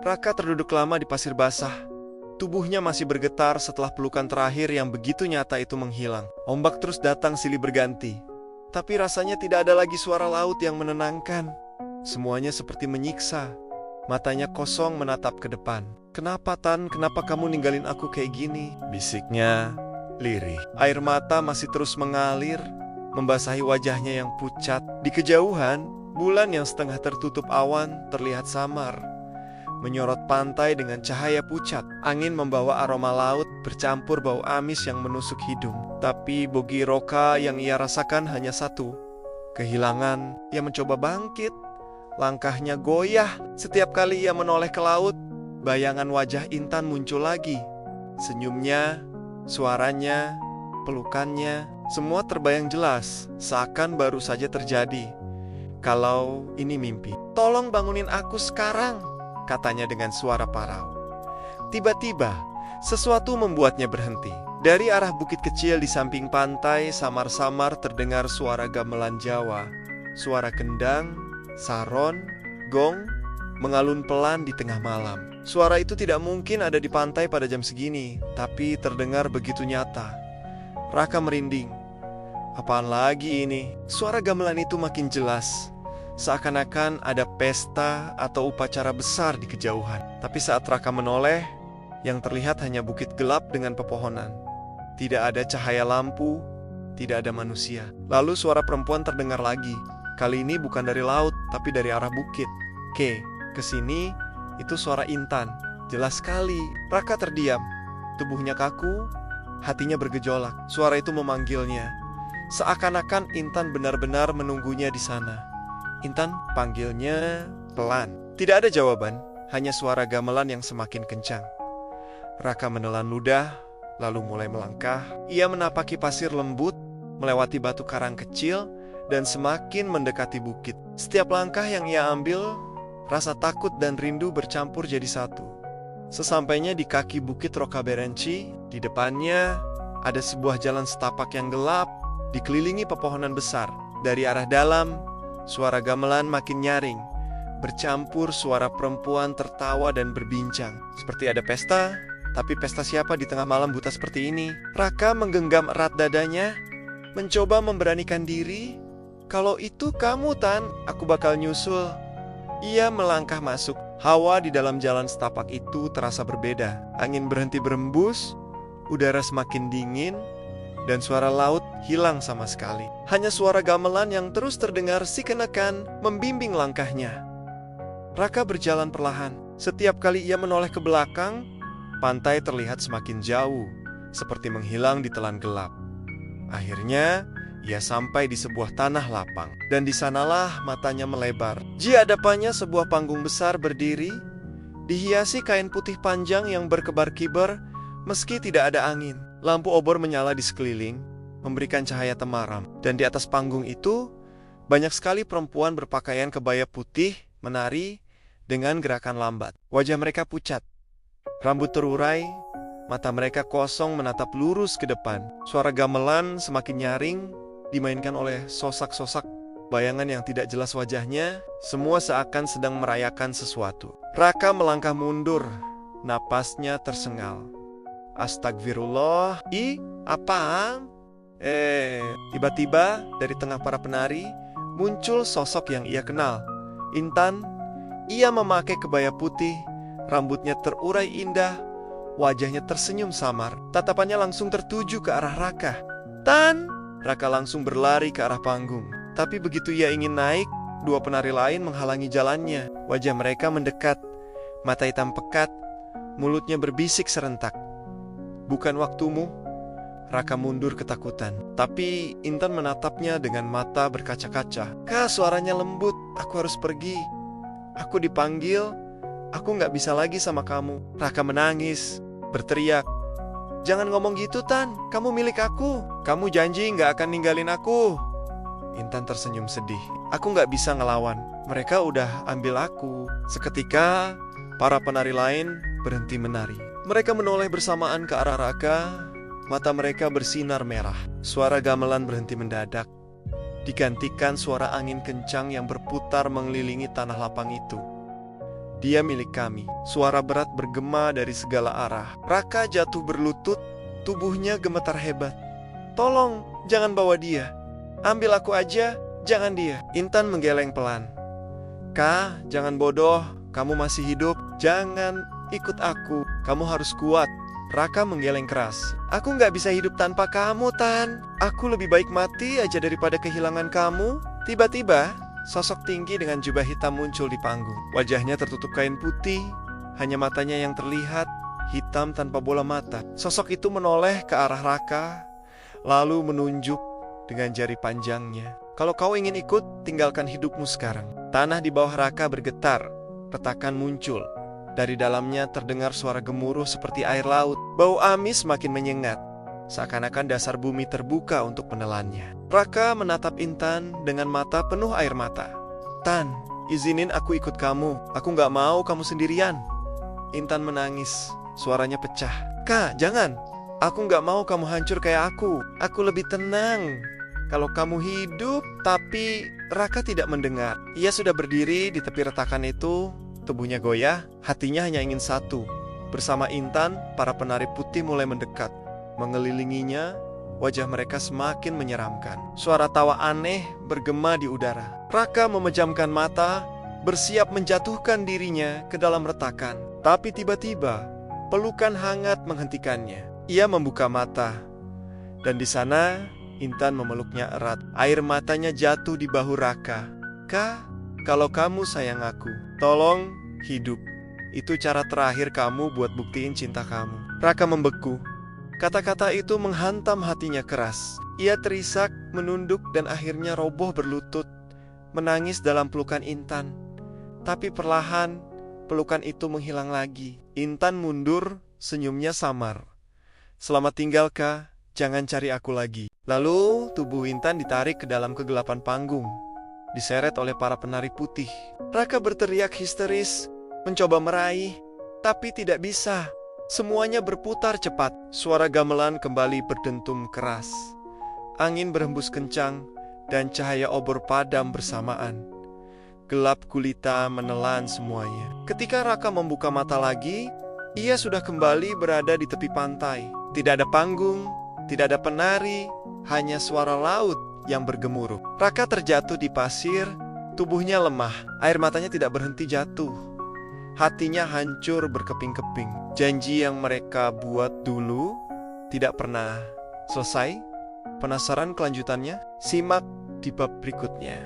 Raka terduduk lama di pasir basah. Tubuhnya masih bergetar setelah pelukan terakhir yang begitu nyata itu menghilang. Ombak terus datang silih berganti. Tapi rasanya tidak ada lagi suara laut yang menenangkan. Semuanya seperti menyiksa. Matanya kosong menatap ke depan. "Kenapa, Tan? Kenapa kamu ninggalin aku kayak gini?" bisiknya lirih. Air mata masih terus mengalir, membasahi wajahnya yang pucat. Di kejauhan, bulan yang setengah tertutup awan terlihat samar, menyorot pantai dengan cahaya pucat. Angin membawa aroma laut bercampur bau amis yang menusuk hidung. Tapi bogi Roka yang ia rasakan hanya satu: kehilangan. Ia mencoba bangkit. Langkahnya goyah. Setiap kali ia menoleh ke laut, bayangan wajah Intan muncul lagi. Senyumnya, suaranya, pelukannya, semua terbayang jelas, seakan baru saja terjadi. Kalau ini mimpi. "Tolong bangunin aku sekarang," katanya dengan suara parau. Tiba-tiba, sesuatu membuatnya berhenti. Dari arah bukit kecil di samping pantai, samar-samar terdengar suara gamelan Jawa. Suara kendang, saron, gong, mengalun pelan di tengah malam. Suara itu tidak mungkin ada di pantai pada jam segini, tapi terdengar begitu nyata. Raka merinding. Apaan lagi ini? Suara gamelan itu makin jelas. Seakan-akan ada pesta atau upacara besar di kejauhan. Tapi saat Raka menoleh, yang terlihat hanya bukit gelap dengan pepohonan. Tidak ada cahaya lampu, tidak ada manusia. Lalu suara perempuan terdengar lagi. Kali ini bukan dari laut, tapi dari arah bukit. Kesini, itu suara Intan. Jelas sekali. Raka terdiam. Tubuhnya kaku, hatinya bergejolak. Suara itu memanggilnya. Seakan-akan Intan benar-benar menunggunya di sana. "Intan," panggilnya pelan. Tidak ada jawaban, hanya suara gamelan yang semakin kencang. Raka menelan ludah, lalu mulai melangkah. Ia menapaki pasir lembut, melewati batu karang kecil, dan semakin mendekati bukit. Setiap langkah yang ia ambil, rasa takut dan rindu bercampur jadi satu. Sesampainya di kaki bukit Rokaberenci, di depannya ada sebuah jalan setapak yang gelap, dikelilingi pepohonan besar. Dari arah dalam, suara gamelan makin nyaring, bercampur suara perempuan tertawa dan berbincang. Seperti ada pesta, tapi pesta siapa di tengah malam buta seperti ini? Raka menggenggam erat dadanya, mencoba memberanikan diri. "Kalau itu kamu, Tan, aku bakal nyusul." Ia melangkah masuk. Hawa di dalam jalan setapak itu terasa berbeda. Angin berhenti berembus, udara semakin dingin, dan suara laut hilang sama sekali. Hanya suara gamelan yang terus terdengar sikenekan membimbing langkahnya. Raka berjalan perlahan. Setiap kali ia menoleh ke belakang, pantai terlihat semakin jauh, seperti menghilang di telan gelap. Akhirnya, ia sampai di sebuah tanah lapang, dan di sanalah matanya melebar. Di hadapannya sebuah panggung besar berdiri, dihiasi kain putih panjang yang berkebar-kibar meski tidak ada angin. Lampu obor menyala di sekeliling, memberikan cahaya temaram, dan di atas panggung itu banyak sekali perempuan berpakaian kebaya putih menari dengan gerakan lambat. Wajah mereka pucat, rambut terurai, mata mereka kosong menatap lurus ke depan. Suara gamelan semakin nyaring, dimainkan oleh sosak-sosak bayangan yang tidak jelas wajahnya. Semua seakan sedang merayakan sesuatu. Raka melangkah mundur, napasnya tersengal. Astagfirullah. Apaan? Tiba-tiba dari tengah para penari muncul sosok yang ia kenal. Intan. Ia memakai kebaya putih, rambutnya terurai indah, wajahnya tersenyum samar. Tatapannya langsung tertuju ke arah Raka. "Tan!" Raka langsung berlari ke arah panggung. Tapi begitu ia ingin naik, dua penari lain menghalangi jalannya. Wajah mereka mendekat, mata hitam pekat, mulutnya berbisik serentak. "Bukan waktumu." Raka mundur ketakutan. Tapi Intan menatapnya dengan mata berkaca-kaca. "Kak, suaranya lembut. Aku harus pergi. Aku dipanggil. Aku gak bisa lagi sama kamu." Raka menangis, berteriak, "Jangan ngomong gitu, Tan. Kamu milik aku. Kamu janji gak akan ninggalin aku." Intan tersenyum sedih. "Aku gak bisa ngelawan. Mereka udah ambil aku." Seketika, para penari lain berhenti menari. Mereka menoleh bersamaan ke arah Raka. Mata mereka bersinar merah. Suara gamelan berhenti mendadak, digantikan suara angin kencang yang berputar mengelilingi tanah lapang itu. Dia milik kami. Suara berat bergema dari segala arah. Raka jatuh berlutut, tubuhnya gemetar hebat. Tolong, jangan bawa dia. Ambil aku aja, jangan dia. Intan menggeleng pelan. Kak, jangan bodoh, kamu masih hidup. Jangan ikut aku, kamu harus kuat. Raka menggeleng keras. Aku gak bisa hidup tanpa kamu, Tan. Aku lebih baik mati aja daripada kehilangan kamu. Tiba-tiba, sosok tinggi dengan jubah hitam muncul di panggung. Wajahnya tertutup kain putih, hanya matanya yang terlihat, hitam tanpa bola mata. Sosok itu menoleh ke arah Raka, lalu menunjuk dengan jari panjangnya. Kalau kau ingin ikut, tinggalkan hidupmu sekarang. Tanah di bawah Raka bergetar, retakan muncul. Dari dalamnya terdengar suara gemuruh seperti air laut. Bau amis makin menyengat, seakan-akan dasar bumi terbuka untuk menelannya. Raka menatap Intan dengan mata penuh air mata. Tan, izinin aku ikut kamu. Aku gak mau kamu sendirian. Intan menangis, suaranya pecah. Kak, jangan. Aku gak mau kamu hancur kayak aku. Aku lebih tenang kalau kamu hidup. Tapi Raka tidak mendengar. Ia sudah berdiri di tepi retakan itu. Tubuhnya goyah, hatinya hanya ingin satu. Bersama Intan, para penari putih mulai mendekat. Mengelilinginya, wajah mereka semakin menyeramkan. Suara tawa aneh bergema di udara. Raka memejamkan mata, bersiap menjatuhkan dirinya ke dalam retakan. Tapi tiba-tiba, pelukan hangat menghentikannya. Ia membuka mata, dan di sana Intan memeluknya erat. Air matanya jatuh di bahu Raka. Kak, kalau kamu sayang aku, tolong hidup. Itu cara terakhir kamu buat buktiin cinta kamu. Raka membeku. Kata-kata itu menghantam hatinya keras. Ia terisak, menunduk, dan akhirnya roboh berlutut, menangis dalam pelukan Intan. Tapi perlahan, pelukan itu menghilang lagi. Intan mundur, senyumnya samar. Selamat tinggal, Kak. Jangan cari aku lagi. Lalu, tubuh Intan ditarik ke dalam kegelapan panggung, diseret oleh para penari putih. Raka berteriak histeris, mencoba meraih, tapi tidak bisa. Semuanya berputar cepat. Suara gamelan kembali berdentum keras. Angin berhembus kencang, dan cahaya obor padam bersamaan. Gelap gulita menelan semuanya. Ketika Raka membuka mata lagi, ia sudah kembali berada di tepi pantai. Tidak ada panggung, tidak ada penari, hanya suara laut yang bergemuruh. Raka terjatuh di pasir, tubuhnya lemah, air matanya tidak berhenti jatuh. Hatinya hancur berkeping-keping. Janji yang mereka buat dulu tidak pernah selesai. Penasaran kelanjutannya? Simak di bab berikutnya.